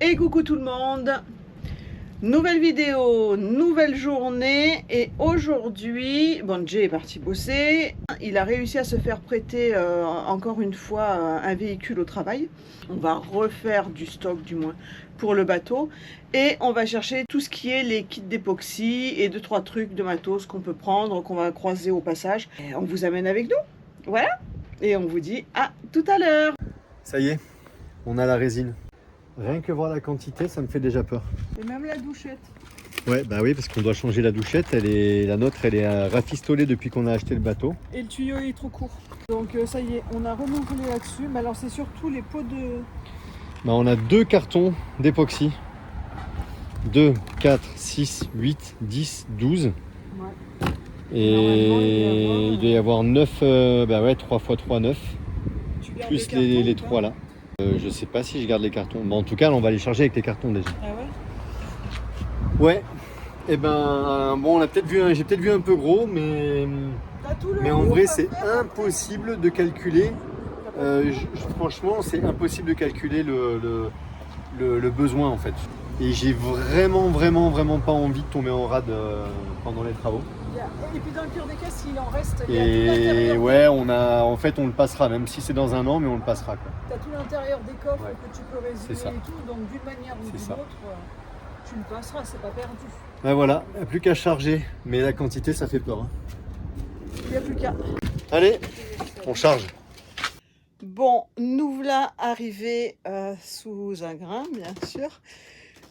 Et coucou tout le monde, nouvelle vidéo, nouvelle journée. Et aujourd'hui, bon, Jay est parti bosser. Il a réussi à se faire prêter encore une fois un véhicule au travail. On va refaire du stock du moins pour le bateau. Et on va chercher tout ce qui est les kits d'époxy et 2-3 trucs de matos qu'on peut prendre, qu'on va croiser au passage. Et on vous amène avec nous, voilà. Et on vous dit à tout à l'heure. Ça y est, on a la résine. Rien que voir la quantité, ça me fait déjà peur. Et même la douchette. Ouais, bah oui, parce qu'on doit changer la douchette. La nôtre, elle est rafistolée depuis qu'on a acheté le bateau. Et le tuyau est trop court. Donc ça y est, on a remonté là-dessus. Mais alors c'est surtout les pots de... Bah, on a 2 cartons d'époxy. 2, 4, 6, 8, 10, 12. Ouais. Et il doit y avoir 9, bah ouais, 3 x 3, 9. Plus les 3 là. Je sais pas si je garde les cartons. Mais en tout cas, on va les charger avec les cartons déjà. Ah ouais? Ouais. Et ben bon, j'ai peut-être vu un peu gros, mais en vrai, c'est impossible de calculer. Franchement, c'est impossible de calculer le besoin en fait. Et j'ai vraiment pas envie de tomber en rade pendant les travaux. Et puis dans le pire des cas, s'il en reste, il y a Et tout l'intérieur. ouais, en fait, on le passera, même si c'est dans un an, mais on le passera. Tu as tout l'intérieur des coffres Ouais. que tu peux résumer et tout. Donc d'une manière ou d'une autre, tu le passeras, c'est pas perdu. Ben voilà, il n'y a plus qu'à charger. Mais la quantité, ça fait peur. Hein. Il n'y a plus qu'à. Allez, on charge. Bon, nous voilà arrivés sous un grain, bien sûr.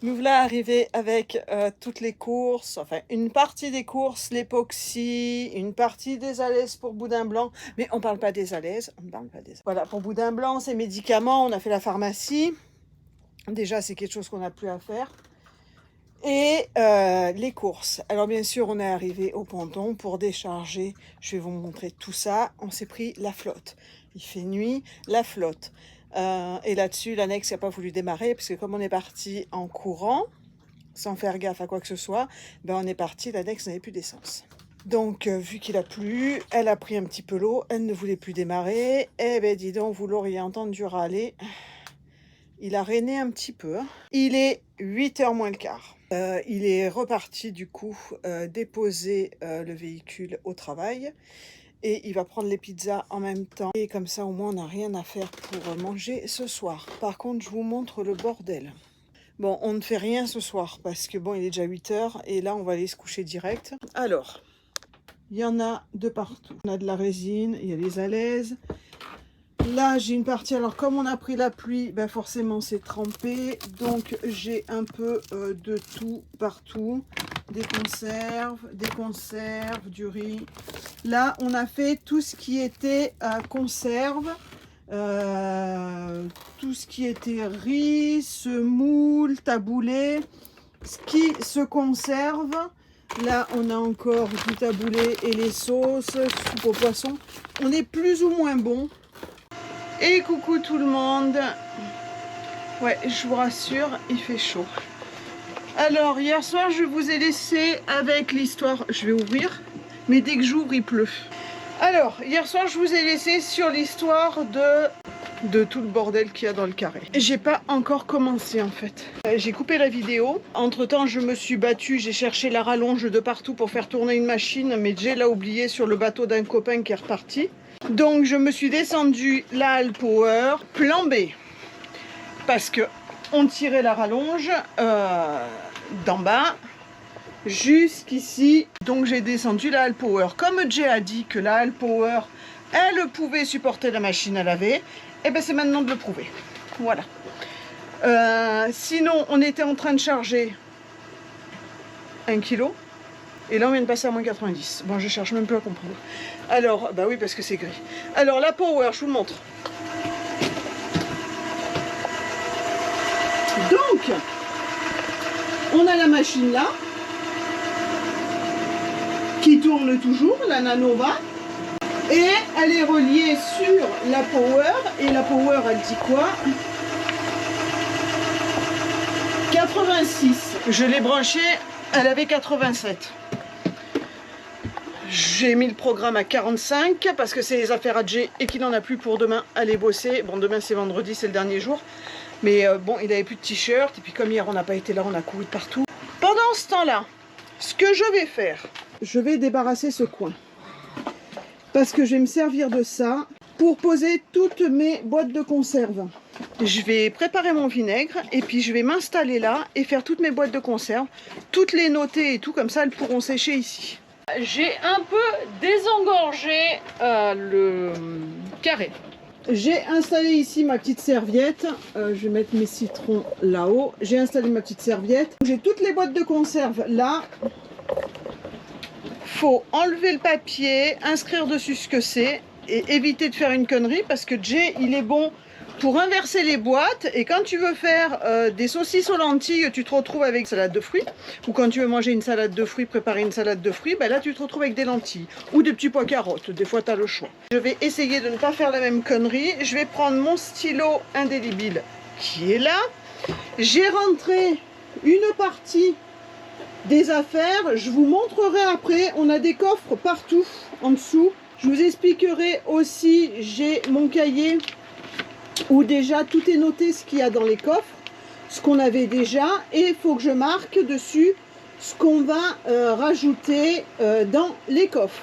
Nous voilà arrivés avec toutes les courses, enfin une partie des courses, l'époxy, une partie des alaises pour Boudin Blanc, mais on ne parle pas des alaises, Voilà, pour Boudin Blanc, c'est médicaments, on a fait la pharmacie. Déjà, c'est quelque chose qu'on n'a plus à faire. Et les courses. Alors bien sûr, on est arrivé au ponton pour décharger. Je vais vous montrer tout ça. On s'est pris la flotte. Il fait nuit, la flotte. Et là-dessus, l'annexe n'a pas voulu démarrer parce que comme on est parti en courant, sans faire gaffe à quoi que ce soit, ben on est parti, l'annexe n'avait plus d'essence. Donc, vu qu'il a plu, elle a pris un petit peu l'eau, elle ne voulait plus démarrer. Eh ben dis donc, vous l'auriez entendu râler. Il a rainé un petit peu. Il est 8h moins le quart. Il est reparti du coup déposer le véhicule au travail. Et il va prendre les pizzas en même temps. Et comme ça, au moins, on n'a rien à faire pour manger ce soir. Par contre, je vous montre le bordel. Bon, on ne fait rien ce soir parce que bon, il est déjà 8h. Et là, on va aller se coucher direct. Alors, il y en a de partout. On a de la résine, il y a les alaises. Là, j'ai une partie. Alors, comme on a pris la pluie, ben forcément, c'est trempé. Donc, j'ai un peu de tout partout. Des conserves, du riz. Là, on a fait tout ce qui était conserve, tout ce qui était riz, semoule, taboulé, ce qui se conserve. Là, on a encore du taboulé et les sauces, soupe au poisson. On est plus ou moins bon. Et coucou tout le monde. Ouais, je vous rassure, il fait chaud. Alors, hier soir, je vous ai laissé avec l'histoire... Je vais ouvrir, mais dès que j'ouvre, il pleut. Alors, hier soir, je vous ai laissé sur l'histoire de tout le bordel qu'il y a dans le carré. J'ai pas encore commencé, en fait. J'ai coupé la vidéo. Entre-temps, je me suis battue. J'ai cherché la rallonge de partout pour faire tourner une machine, mais Jay l'a oublié sur le bateau d'un copain qui est reparti. Donc, je me suis descendue la Hall Power, plan B. Parce que on tirait la rallonge d'en bas jusqu'ici. Donc j'ai descendu la Hall Power. Comme Jay a dit que la Hall Power, elle pouvait supporter la machine à laver, et bien c'est maintenant de le prouver. Voilà. Sinon, on était en train de charger 1 kg. Et là, on vient de passer à moins 90. Bon, je cherche même plus à comprendre. Alors, bah oui, parce que c'est gris. Alors, la Power, je vous le montre. Donc, on a la machine là, qui tourne toujours, la Nanova, et elle est reliée sur la Power, et la Power, elle dit quoi? 86. Je l'ai branchée, elle avait 87. J'ai mis le programme à 45 parce que c'est les affaires à Jay et qu'il n'en a plus pour demain aller bosser. Bon, demain c'est vendredi, c'est le dernier jour. Mais bon, il avait plus de t-shirt. Et puis comme hier, on n'a pas été là, on a couru de partout. Pendant ce temps-là, ce que je vais faire, je vais débarrasser ce coin. Parce que je vais me servir de ça pour poser toutes mes boîtes de conserve. Je vais préparer mon vinaigre et puis je vais m'installer là et faire toutes mes boîtes de conserve, toutes les noter et tout, comme ça elles pourront sécher ici. J'ai un peu désengorgé le carré. J'ai installé ici ma petite serviette, je vais mettre mes citrons là-haut. J'ai installé ma petite serviette. J'ai toutes les boîtes de conserve là. Faut enlever le papier, inscrire dessus ce que c'est et éviter de faire une connerie parce que Jay, il est bon pour inverser les boîtes et quand tu veux faire des saucisses aux lentilles, tu te retrouves avec une salade de fruits ou quand tu veux manger une salade de fruits, préparer une salade de fruits, ben là tu te retrouves avec des lentilles ou des petits pois carottes, des fois tu as le choix. Je vais essayer de ne pas faire la même connerie, je vais prendre mon stylo indélébile qui est là. J'ai rentré une partie des affaires, je vous montrerai après, on a des coffres partout en dessous. Je vous expliquerai aussi, j'ai mon cahier où déjà tout est noté ce qu'il y a dans les coffres, ce qu'on avait déjà, et il faut que je marque dessus ce qu'on va rajouter dans les coffres.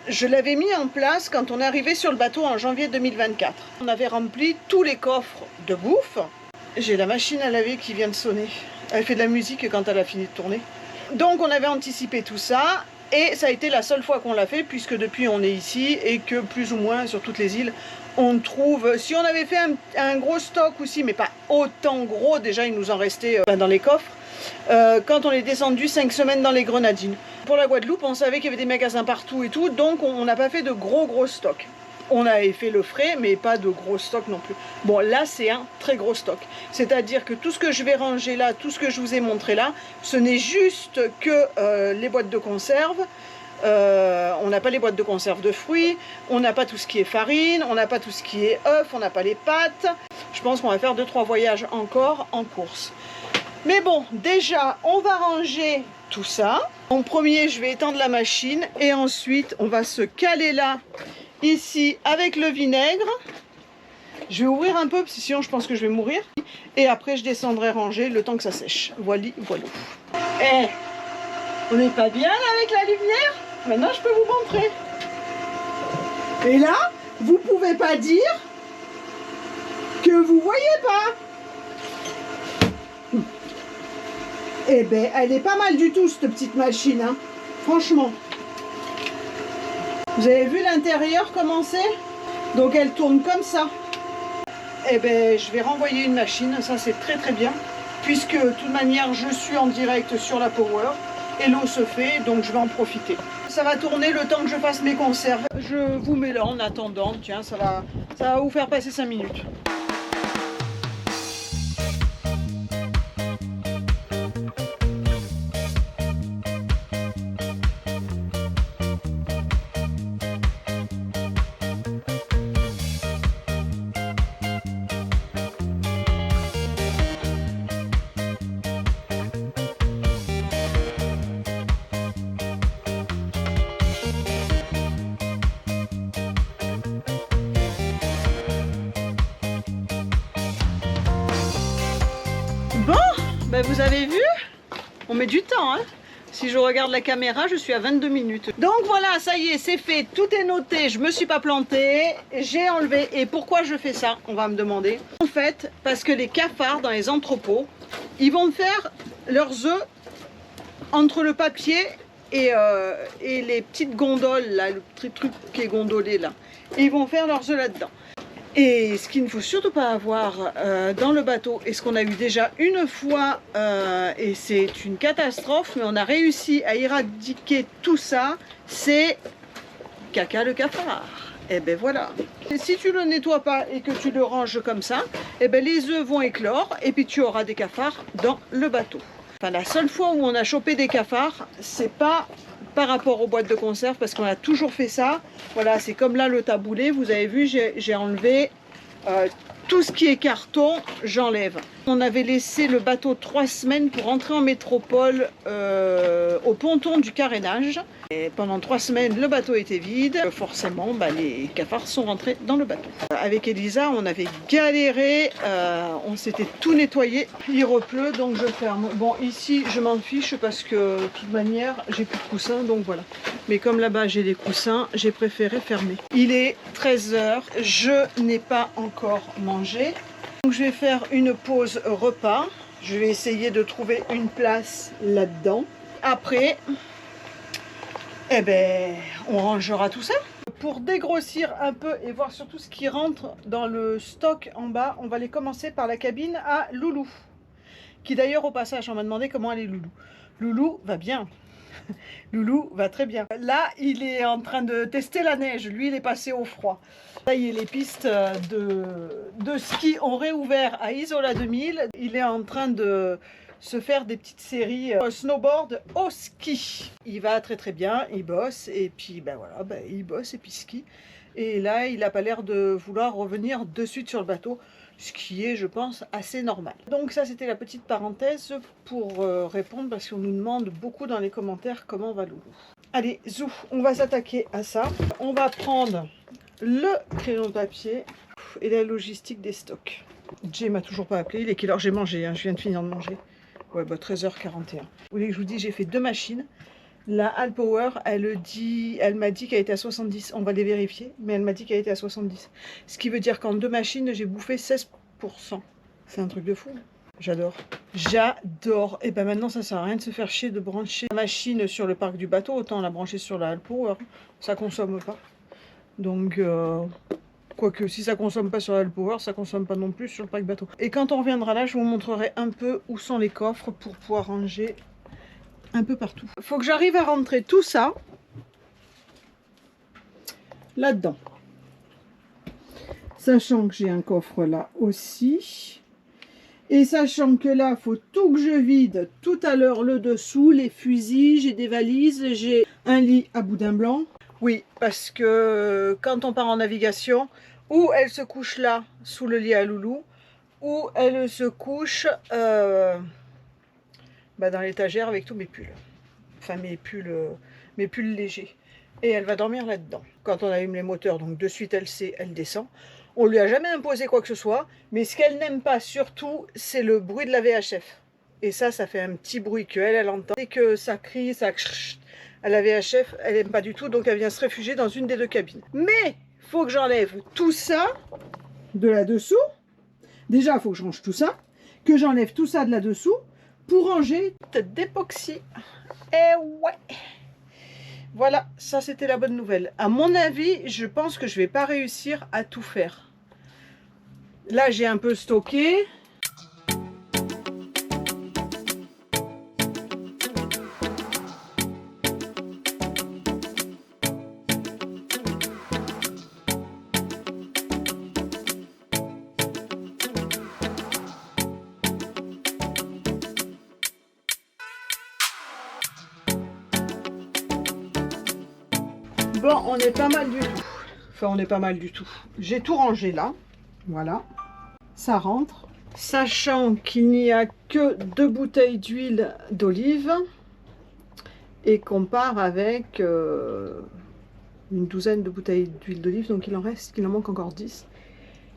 Je l'avais mis en place quand on est arrivé sur le bateau en janvier 2024. On avait rempli tous les coffres de bouffe. J'ai la machine à laver qui vient de sonner. Elle fait de la musique quand elle a fini de tourner. Donc on avait anticipé tout ça et ça a été la seule fois qu'on l'a fait puisque depuis on est ici et que plus ou moins sur toutes les îles on trouve, si on avait fait un gros stock aussi mais pas autant gros, déjà il nous en restait dans les coffres, quand on est descendu 5 semaines dans les Grenadines. Pour la Guadeloupe on savait qu'il y avait des magasins partout et tout, donc on n'a pas fait de gros stocks. On avait fait le frais, mais pas de gros stock non plus. Bon, là, c'est un très gros stock. C'est-à-dire que tout ce que je vais ranger là, tout ce que je vous ai montré là, ce n'est juste que les boîtes de conserve. On n'a pas les boîtes de conserve de fruits, on n'a pas tout ce qui est farine, on n'a pas tout ce qui est œufs, on n'a pas les pâtes. Je pense qu'on va faire 2-3 voyages encore en course. Mais bon, déjà, on va ranger tout ça. En premier, je vais étendre la machine et ensuite, on va se caler là. Ici avec le vinaigre, je vais ouvrir un peu parce que sinon je pense que je vais mourir et après je descendrai ranger le temps que ça sèche. Voilà. Eh, on n'est pas bien là avec la lumière? Maintenant je peux vous montrer. Et là, vous pouvez pas dire que vous voyez pas. Eh ben, elle est pas mal du tout cette petite machine, hein. Franchement. Vous avez vu l'intérieur comment c'est? Donc elle tourne comme ça. Eh ben je vais renvoyer une machine, ça c'est très bien. Puisque de toute manière je suis en direct sur la Power et l'eau se fait, donc je vais en profiter. Ça va tourner le temps que je fasse mes conserves. Je vous mets là en attendant, tiens, ça va vous faire passer 5 minutes. Ben vous avez vu, on met du temps, hein. Si je regarde la caméra, je suis à 22 minutes. Donc voilà, ça y est, c'est fait, tout est noté, je me suis pas plantée, j'ai enlevé. Et pourquoi je fais ça, on va me demander. En fait, parce que les cafards dans les entrepôts, ils vont faire leurs œufs entre le papier et les petites gondoles, là, le petit truc qui est gondolé là. Et ils vont faire leurs œufs là-dedans. Et ce qu'il ne faut surtout pas avoir dans le bateau, et ce qu'on a eu déjà une fois, et c'est une catastrophe, mais on a réussi à éradiquer tout ça, c'est caca le cafard. Et ben voilà. Et si tu le nettoies pas et que tu le ranges comme ça, et ben les œufs vont éclore et puis tu auras des cafards dans le bateau. Enfin, la seule fois où on a chopé des cafards, c'est pas par rapport aux boîtes de conserve parce qu'on a toujours fait ça. Voilà, c'est comme là le taboulé, vous avez vu, j'ai enlevé tout ce qui est carton, j'enlève. On avait laissé le bateau 3 semaines pour rentrer en métropole au ponton du carénage. Et pendant 3 semaines, le bateau était vide. Forcément, les cafards sont rentrés dans le bateau. Avec Elisa, on avait galéré. On s'était tout nettoyé. Il repleut, donc je ferme. Bon, ici, je m'en fiche parce que, de toute manière, j'ai plus de coussins, donc voilà. Mais comme là-bas, j'ai des coussins, j'ai préféré fermer. Il est 13 h. Je n'ai pas encore mangé. Donc, je vais faire une pause repas. Je vais essayer de trouver une place là-dedans. Après, eh ben, on rangera tout ça. Pour dégrossir un peu et voir surtout ce qui rentre dans le stock en bas, on va aller commencer par la cabine à Loulou. Qui d'ailleurs, au passage, on m'a demandé comment allait Loulou. Loulou va bien. Loulou va très bien. Là, il est en train de tester la neige. Lui, il est passé au froid. Là, il y a les pistes de ski ont réouvert à Isola 2000. Il est en train de se faire des petites séries snowboard au ski. Il va très très bien, il bosse et puis voilà, il bosse et puis ski. Et là, il n'a pas l'air de vouloir revenir de suite sur le bateau, ce qui est, je pense, assez normal. Donc ça, c'était la petite parenthèse pour répondre, parce qu'on nous demande beaucoup dans les commentaires comment va Loulou. Allez, zou, on va s'attaquer à ça. On va prendre le crayon de papier et la logistique des stocks. Jay m'a toujours pas appelé. Il est quelle heure? J'ai mangé, je viens de finir de manger. Ouais, 13 h 41. Vous voulez que je vous dise, j'ai fait 2 machines. La Alpower, elle m'a dit qu'elle était à 70. On va les vérifier, mais elle m'a dit qu'elle était à 70. Ce qui veut dire qu'en 2 machines, j'ai bouffé 16%. C'est un truc de fou. J'adore. J'adore. Et maintenant, ça sert à rien de se faire chier de brancher la machine sur le parc du bateau. Autant la brancher sur la Alpower. Ça consomme pas. Donc, quoique, si ça consomme pas sur la Alpower, ça consomme pas non plus sur le parc bateau. Et quand on reviendra là, je vous montrerai un peu où sont les coffres pour pouvoir ranger un peu partout. Il faut que j'arrive à rentrer tout ça là-dedans. Sachant que j'ai un coffre là aussi. Et sachant que là, il faut tout que je vide tout à l'heure le dessous, les fusils, j'ai des valises, j'ai un lit à boudin blanc. Oui, parce que quand on part en navigation, ou elle se couche là, sous le lit à Loulou, ou elle se couche dans l'étagère avec tous mes pulls. Enfin, mes pulls légers. Et elle va dormir là-dedans. Quand on allume les moteurs, donc de suite elle sait, elle descend. On lui a jamais imposé quoi que ce soit, mais ce qu'elle n'aime pas surtout, c'est le bruit de la VHF. Et ça fait un petit bruit qu'elle entend. Et que ça crie, ça à la VHF, elle n'aime pas du tout, donc elle vient se réfugier dans une des 2 cabines. Mais il faut que j'enlève tout ça de là-dessous. Déjà, il faut que je range tout ça, que j'enlève tout ça de là-dessous pour ranger d'époxy. Et ouais. Voilà, ça c'était la bonne nouvelle. À mon avis, je pense que je vais pas réussir à tout faire. Là, j'ai un peu stocké. Bon, on est pas mal du tout. Enfin, on est pas mal du tout. J'ai tout rangé là. Voilà. Ça rentre. Sachant qu'il n'y a que 2 bouteilles d'huile d'olive. Et qu'on part avec une douzaine de bouteilles d'huile d'olive. Donc il en manque encore 10.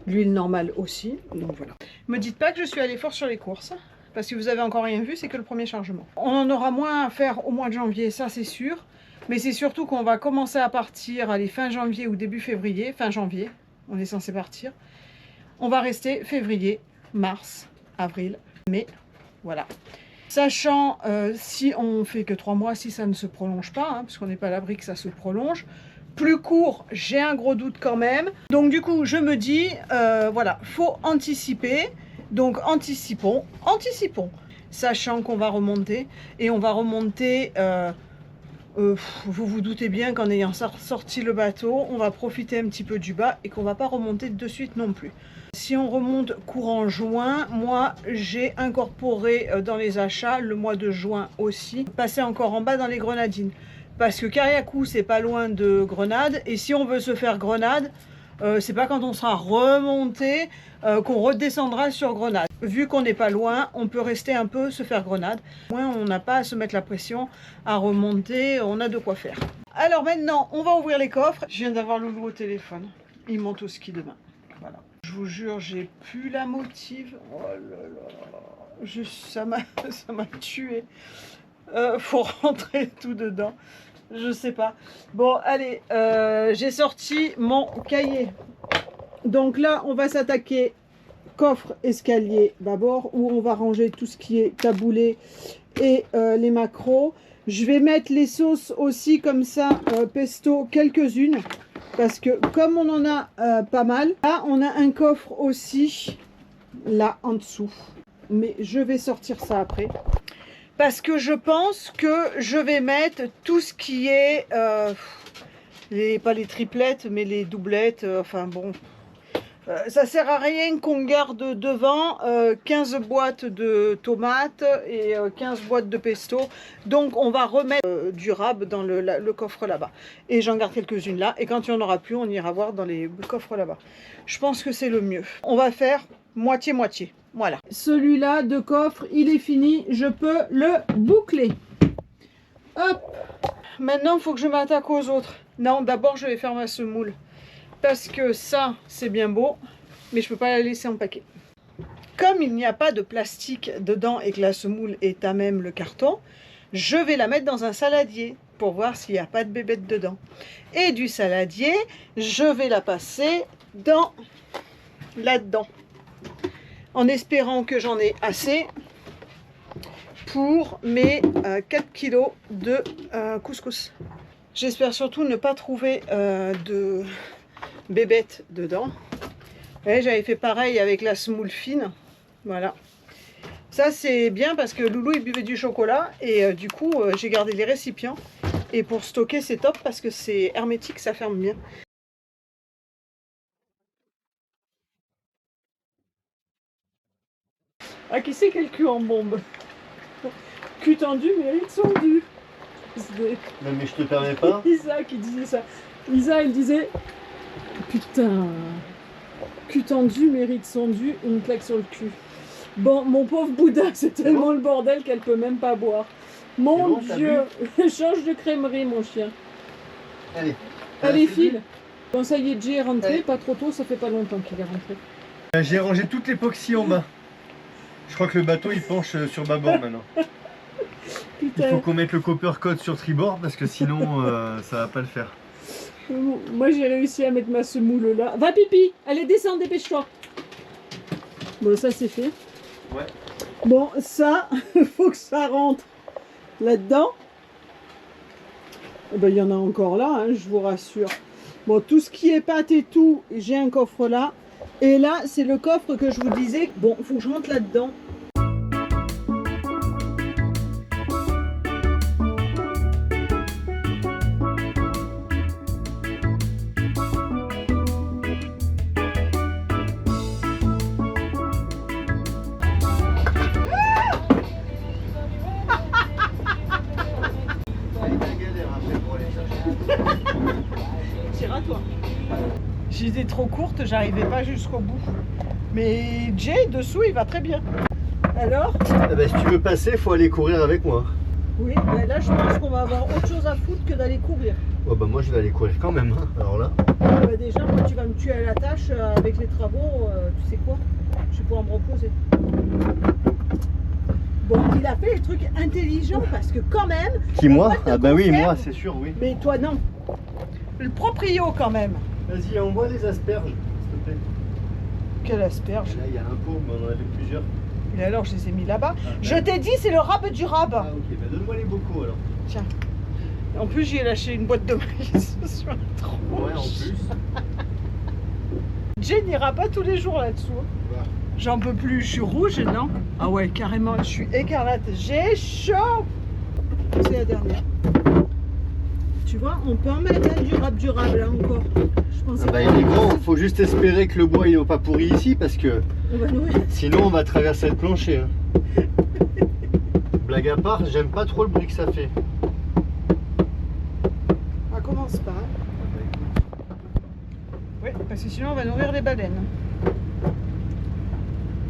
L'huile normale aussi. Donc voilà. Me dites pas que je suis allée fort sur les courses. Parce que vous avez encore rien vu, c'est que le premier chargement. On en aura moins à faire au mois de janvier, ça c'est sûr. Mais c'est surtout qu'on va commencer à partir, allez, fin janvier ou début février. Fin janvier, on est censé partir. On va rester février, mars, avril, mai, voilà. Sachant, si on fait que 3 mois, si ça ne se prolonge pas, parce qu'on n'est pas à l'abri que ça se prolonge. Plus court, j'ai un gros doute quand même. Donc du coup, je me dis, voilà, faut anticiper. Donc anticipons. Sachant qu'on va remonter, et on va remonter... vous vous doutez bien qu'en ayant sorti le bateau, on va profiter un petit peu du bas et qu'on va pas remonter de suite non plus. Si on remonte courant juin, moi j'ai incorporé dans les achats le mois de juin aussi, passer encore en bas dans les Grenadines. Parce que Cariacou c'est pas loin de Grenade, et si on veut se faire Grenade, C'est pas quand on sera remonté qu'on redescendra sur Grenade. Vu qu'on n'est pas loin, on peut rester un peu, se faire Grenade. Au moins, on n'a pas à se mettre la pression à remonter, on a de quoi faire. Alors maintenant, on va ouvrir les coffres. Je viens d'avoir Loulou au téléphone. Il monte au ski demain. Voilà. Je vous jure, j'ai plus la motive. Oh là là. Ça m'a tué. Faut rentrer tout dedans. Je sais pas. Bon, allez, j'ai sorti mon cahier. Donc là, on va s'attaquer coffre escalier d'abord, où on va ranger tout ce qui est taboulé et les macros. Je vais mettre les sauces aussi comme ça, pesto, quelques-unes. Parce que comme on en a pas mal, là, on a un coffre aussi, là, en dessous. Mais je vais sortir ça après. Parce que je pense que je vais mettre tout ce qui est, pas les triplettes, mais les doublettes, enfin bon. Ça sert à rien qu'on garde devant 15 boîtes de tomates et 15 boîtes de pesto. Donc on va remettre du rab dans le coffre là-bas. Et j'en garde quelques-unes là. Et quand il n'y en aura plus, on ira voir dans les coffres là-bas. Je pense que c'est le mieux. On va faire moitié-moitié. Voilà. Celui-là de coffre, il est fini. Je peux le boucler. Hop. Maintenant, il faut que je m'attaque aux autres. Non, d'abord, je vais faire ma semoule. Parce que ça, c'est bien beau, mais je ne peux pas la laisser en paquet. Comme il n'y a pas de plastique dedans et que la semoule est à même le carton, je vais la mettre dans un saladier pour voir s'il n'y a pas de bébête dedans. Et du saladier, je vais la passer là-dedans. En espérant que j'en ai assez pour mes 4 kilos de couscous. J'espère surtout ne pas trouver de bébête dedans. J'avais fait pareil avec la semoule fine. Voilà. Ça c'est bien parce que Loulou il buvait du chocolat et du coup j'ai gardé les récipients. Et pour stocker c'est top parce que c'est hermétique, ça ferme bien. Ah, qui c'est quel cul en bombe? Cul tendu mérite son dû. Non mais je te permets pas. Isa qui disait ça. Isa elle disait putain, cul tendu mérite son dû, une claque sur le cul. Bon, mon pauvre Bouddha, c'est tellement le bordel qu'elle peut même pas boire. Mon bon, Dieu, change de crèmerie mon chien. Allez file. Bon ça y est, Jay est rentré, allez. Pas trop tôt, ça fait pas longtemps qu'il est rentré. J'ai rangé toute l'époxy en bas. Je crois que le bateau il penche sur bâbord maintenant. Putain. Il faut qu'on mette le copper code sur tribord parce que sinon ça va pas le faire. Moi j'ai réussi à mettre ma semoule là. Va pipi, allez descends, dépêche-toi. Bon ça c'est fait. Ouais. Bon ça, faut que ça rentre là-dedans. Eh ben, il y en a encore là, hein, je vous rassure. Bon tout ce qui est pâte et tout, j'ai un coffre là. Et là c'est le coffre que je vous disais. Bon, faut que je rentre là-dedans. Tire-à-toi. J'étais trop courte, j'arrivais pas jusqu'au bout. Mais Jay, dessous, il va très bien. Alors eh ben, si tu veux passer, il faut aller courir avec moi. Oui, ben là je pense qu'on va avoir autre chose à foutre que d'aller courir. Oh, bah, moi je vais aller courir quand même. Hein. Alors là. Bah, déjà, moi tu vas me tuer à la tâche avec les travaux. Tu sais quoi? Je vais pouvoir me reposer. Bon, il a fait les trucs intelligents parce que quand même... Qui, moi? Ah bah oui, moi c'est sûr, oui. Mais toi non. Le proprio quand même. Vas-y, envoie des asperges, s'il te plaît. Quelle asperge? Là, il y a un pot, mais on en avait plusieurs. Et alors, je les ai mis là-bas. Ah, je t'ai dit, c'est le rab du rab. Ah ok, bah donne-moi les bocaux alors. Tiens. En plus, j'y ai lâché une boîte de maïs sur la tronche. Ouais, en plus. Jay n'ira pas tous les jours là-dessous. Ouais. J'en peux plus, je suis rouge, non? Ah ouais, carrément, je suis écarlate. J'ai chaud. C'est la dernière. Tu vois, on peut en mettre hein, du rab là encore. Je pense ah bah, il est grand, faut juste espérer que le bois il n'est pas pourri ici parce que on va nourrir. Sinon on va traverser le plancher. Hein. Blague à part, j'aime pas trop le bruit que ça fait. Ah, commence pas. Oui, parce que sinon on va nourrir les baleines.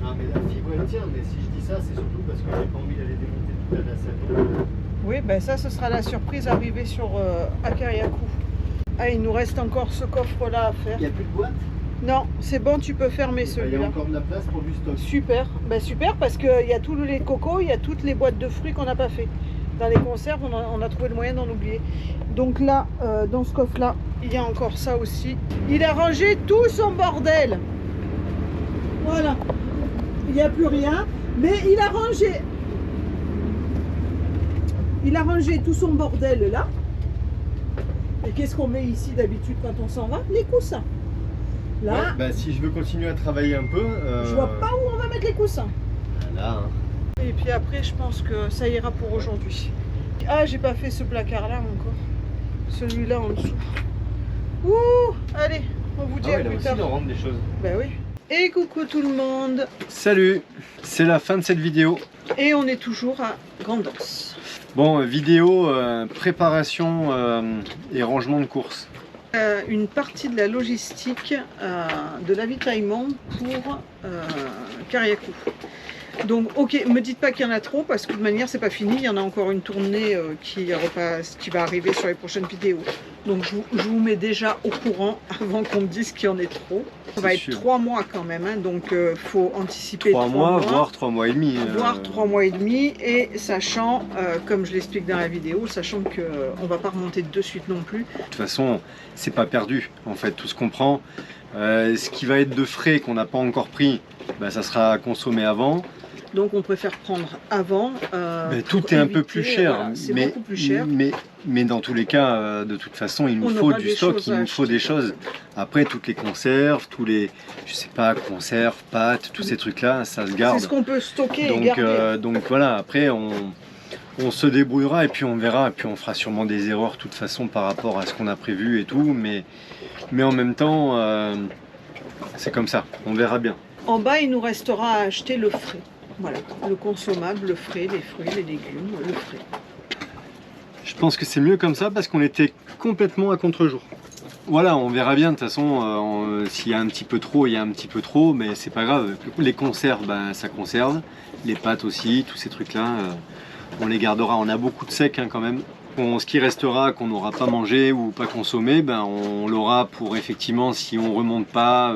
Non mais la fibre elle tient, mais si je dis ça c'est surtout parce que j'ai pas envie d'aller démonter toute la nacelle. Oui, ben ça ce sera la surprise arrivée sur à Kariakou. Ah, il nous reste encore ce coffre là à faire. Il n'y a plus de boîte? Non, c'est bon, tu peux fermer Il y celui-là. a encore de la place pour du stock. Super, ben super parce qu'il y a tout le lait de coco, il y a toutes les boîtes de fruits qu'on n'a pas fait. Dans les conserves, on a trouvé le moyen d'en oublier. Donc là, dans ce coffre-là, il y a encore ça aussi. Il a rangé tout son bordel. Voilà. Il n'y a plus rien, mais il a rangé tout son bordel là. Et qu'est-ce qu'on met ici d'habitude quand on s'en va? Les coussins. Là, ouais, bah, si je veux continuer à travailler un peu... je vois pas où on va mettre les coussins. Là, hein. Et puis après, je pense que ça ira pour aujourd'hui. Ah, j'ai pas fait ce placard-là encore. Celui-là en dessous. Ouh, allez, on vous dit à plus tard. Là aussi, on rentre des choses. Ben oui. Et coucou tout le monde. Salut, c'est la fin de cette vidéo. Et on est toujours à Grand'Anse. Bon, vidéo préparation et rangement de course. Une partie de la logistique de l'avitaillement pour Kariakou. Donc ok, me dites pas qu'il y en a trop parce que de toute manière c'est pas fini, il y en a encore une tournée qui va arriver sur les prochaines vidéos. Donc je vous mets déjà au courant avant qu'on me dise qu'il y en ait trop. Ça va être 3 mois quand même, hein, donc faut anticiper 3 mois, voire 3 mois et demi. Voire 3 mois et demi, et sachant, comme je l'explique dans la vidéo, sachant qu'on va pas remonter de suite non plus. De toute façon, c'est pas perdu en fait, tout ce qu'on prend. Ce qui va être de frais qu'on n'a pas encore pris, bah, ça sera consommé avant. Donc on préfère prendre avant. Tout est un peu plus cher, voilà, c'est beaucoup plus cher. Mais dans tous les cas, de toute façon, il nous faut du stock, il nous faut des choses. Après, toutes les conserves, tous les, je sais pas, conserves, pâtes, tous ces trucs-là, ça se garde. C'est ce qu'on peut stocker donc, et garder. Donc voilà, après on se débrouillera et puis on verra, et puis on fera sûrement des erreurs de toute façon par rapport à ce qu'on a prévu et tout, mais en même temps, c'est comme ça, on verra bien. En bas, il nous restera à acheter le frais. Voilà, le consommable, le frais, les fruits, les légumes, le frais. Je pense que c'est mieux comme ça parce qu'on était complètement à contre-jour. Voilà, on verra bien, de toute façon, s'il y a un petit peu trop, il y a un petit peu trop, mais c'est pas grave. Les conserves, ben, ça conserve. Les pâtes aussi, tous ces trucs-là, on les gardera. On a beaucoup de secs hein, quand même. Ce qui restera, qu'on n'aura pas mangé ou pas consommé, ben, on l'aura pour effectivement, si on remonte pas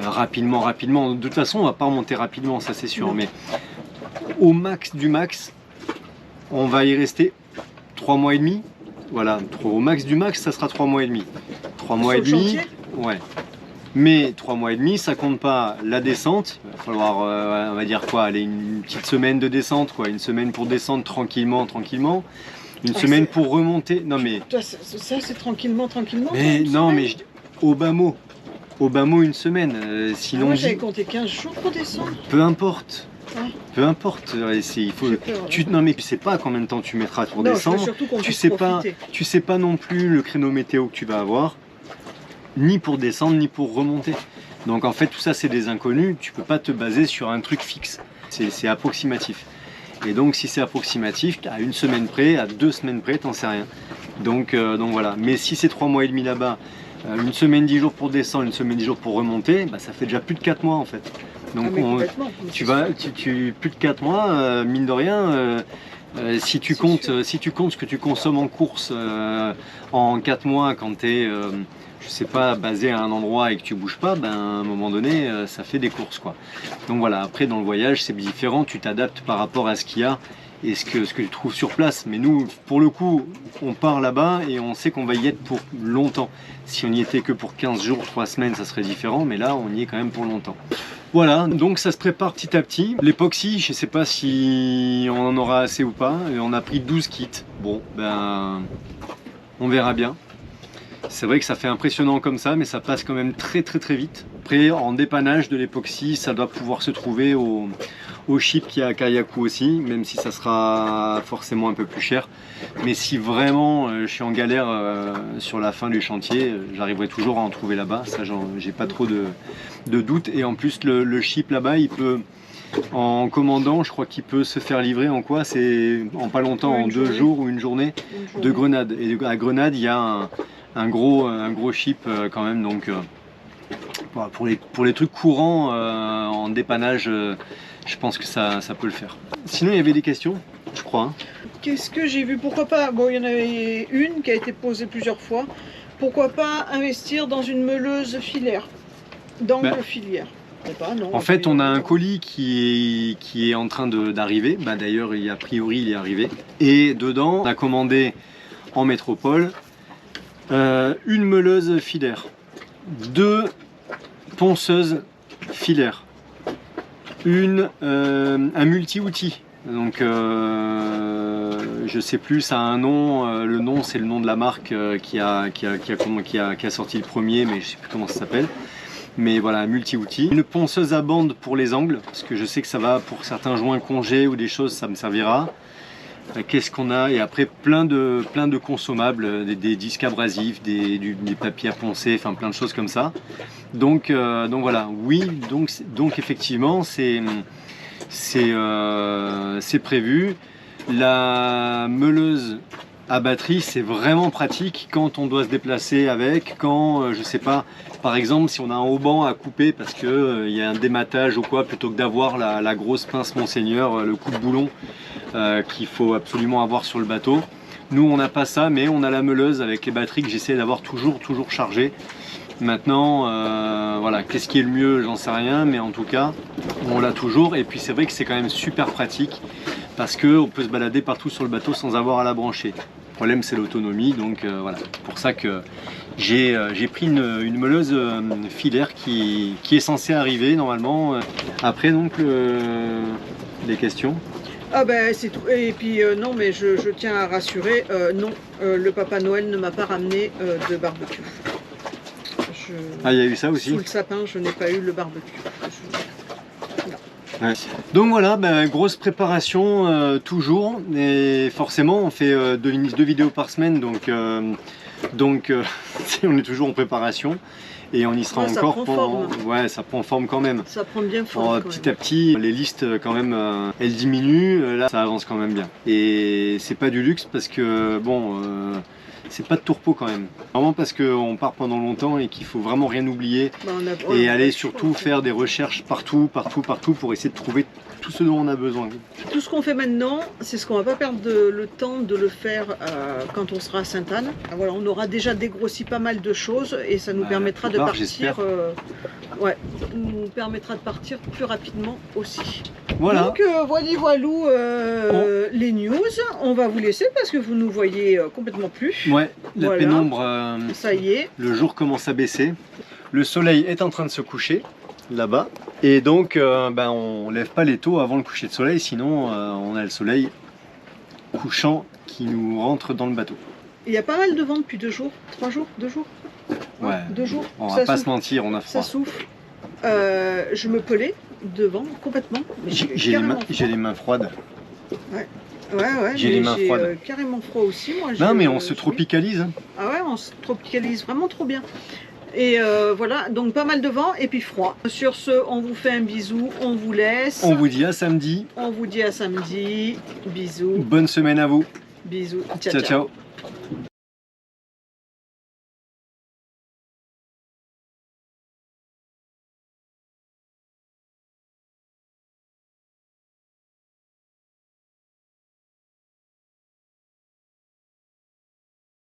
rapidement. De toute façon, on va pas remonter rapidement, ça c'est sûr. Mais au max du max, on va y rester 3 mois et demi. Voilà, au max du max, ça sera 3 mois et demi. 3 mois et demi, ouais. Mais 3 mois et demi, ça compte pas la descente. Il va falloir, on va dire quoi, aller une petite semaine de descente, quoi. Une semaine pour descendre tranquillement. Une semaine pour remonter. Non mais. Ça c'est tranquillement. Mais non mais au bas mot, une semaine. Sinon. Moi j'avais compté 15 jours pour descendre. Peu importe. Ouais. Peu importe, il faut. Non mais tu sais pas combien de temps tu mettras pour descendre. Tu sais pas non plus le créneau météo que tu vas avoir, ni pour descendre ni pour remonter. Donc en fait tout ça c'est des inconnus. Tu peux pas te baser sur un truc fixe. C'est approximatif. Et donc si c'est approximatif, à 1 semaine près, à 2 semaines près, t'en sais rien. Donc voilà. Mais si c'est 3 mois et demi là-bas, 1 semaine 10 jours pour descendre, 1 semaine 10 jours pour remonter, bah, ça fait déjà plus de 4 mois en fait. Donc plus de 4 mois, mine de rien, si tu comptes ce que tu consommes en course en 4 mois quand tu es je sais pas, basé à un endroit et que tu bouges pas, ben à un moment donné ça fait des courses quoi. Donc voilà, après dans le voyage c'est différent, tu t'adaptes par rapport à ce qu'il y a et ce que tu trouves sur place. Mais nous, pour le coup, on part là-bas et on sait qu'on va y être pour longtemps. Si on y était que pour 15 jours, 3 semaines, ça serait différent, mais là on y est quand même pour longtemps. Voilà, donc ça se prépare petit à petit. L'époxy, je sais pas si on en aura assez ou pas. Et on a pris 12 kits. Bon, ben on verra bien. C'est vrai que ça fait impressionnant comme ça, mais ça passe quand même très vite. Après, en dépannage de l'époxy, ça doit pouvoir se trouver au ship qui est à Kariakou aussi, même si ça sera forcément un peu plus cher. Mais si vraiment je suis en galère sur la fin du chantier, j'arriverai toujours à en trouver là-bas. Ça, j'ai pas trop de doute. Et en plus, le ship là-bas, il peut, en commandant, je crois qu'il peut se faire livrer en quoi? C'est en pas longtemps, en 2 jours ou une journée de Grenade. Et à Grenade, il y a un gros ship quand même, donc Voilà, pour les trucs courants en dépannage, je pense que ça peut le faire. Sinon, il y avait des questions, je crois. Hein. Qu'est-ce que j'ai vu? Pourquoi pas? Bon, il y en avait une qui a été posée plusieurs fois. Pourquoi pas investir dans une meuleuse filaire? D'angle filière. Pas, non, en fait, on a un colis qui est en train d'arriver. Bah, d'ailleurs, a priori, il est arrivé. Et dedans, on a commandé en métropole une meuleuse filaire, 2 ponceuses filaires, un multi-outil. Donc, je sais plus, ça a un nom. Le nom, c'est le nom de la marque qui a sorti le premier, mais je sais plus comment ça s'appelle. Mais voilà, un multi-outil. Une ponceuse à bande pour les angles, parce que je sais que ça va pour certains joints congés ou des choses, ça me servira. Qu'est-ce qu'on a? Et après, plein de consommables, des disques abrasifs, des papiers à poncer, enfin plein de choses comme ça. Donc voilà, oui, donc effectivement, c'est prévu. La meuleuse à batterie, c'est vraiment pratique quand on doit se déplacer avec, quand, je sais pas, par exemple, si on a un haubans à couper parce que y a un dématage ou quoi, plutôt que d'avoir la grosse pince Monseigneur, le coup de boulon qu'il faut absolument avoir sur le bateau. Nous, on n'a pas ça, mais on a la meuleuse avec les batteries que j'essaie d'avoir toujours chargées. Maintenant, voilà, qu'est-ce qui est le mieux, j'en sais rien, mais en tout cas, on l'a toujours. Et puis c'est vrai que c'est quand même super pratique parce qu'on peut se balader partout sur le bateau sans avoir à la brancher. Le problème, c'est l'autonomie, donc voilà. C'est pour ça que j'ai pris une meuleuse filaire qui est censée arriver normalement. Après, donc, les questions. Ah ben c'est tout. Et puis non, mais je tiens à rassurer, non, le Papa Noël ne m'a pas ramené de barbecue. Ah, il y a eu ça aussi? Sous le sapin, je n'ai pas eu le barbecue. Ouais. Donc voilà, grosse préparation toujours, et forcément on fait 2 vidéos par semaine, donc on est toujours en préparation. Et on y sera encore pendant... Ouais, ça prend forme quand même. Ça prend bien forme. Petit à petit, les listes quand même, elles diminuent. Là, ça avance quand même bien. Et c'est pas du luxe parce que bon, c'est pas de tourpeau quand même. Vraiment parce qu'on part pendant longtemps et qu'il faut vraiment rien oublier et aller surtout faire des recherches partout pour essayer de trouver tout ce dont on a besoin. Tout ce qu'on fait maintenant, c'est ce qu'on va pas perdre le temps de le faire quand on sera à Sainte-Anne. Voilà, on aura déjà dégrossi pas mal de choses et ça nous permettra de partir. Ouais, nous permettra de partir plus rapidement aussi. Voilà. Donc voilou, les news. On va vous laisser parce que vous nous voyez complètement plus. Ouais, la pénombre. Ça y est. Le jour commence à baisser. Le soleil est en train de se coucher là-bas. Et donc, on lève pas les taux avant le coucher de soleil, sinon on a le soleil couchant qui nous rentre dans le bateau. Il y a pas mal de vent depuis 2 jours, 3 jours, 2 jours. Ouais, 2 jours. On va pas se mentir, on a froid. Ça souffle. Je me pelais devant complètement. J'ai les mains froides. Ouais, j'ai les mains froides. Carrément froid aussi, moi. Non, mais on se tropicalise. Ah ouais, on se tropicalise vraiment trop bien. Et voilà, donc pas mal de vent et puis froid. Sur ce, on vous fait un bisou, on vous laisse. On vous dit à samedi. On vous dit à samedi. Bisous. Bonne semaine à vous. Bisous. Ciao, ciao.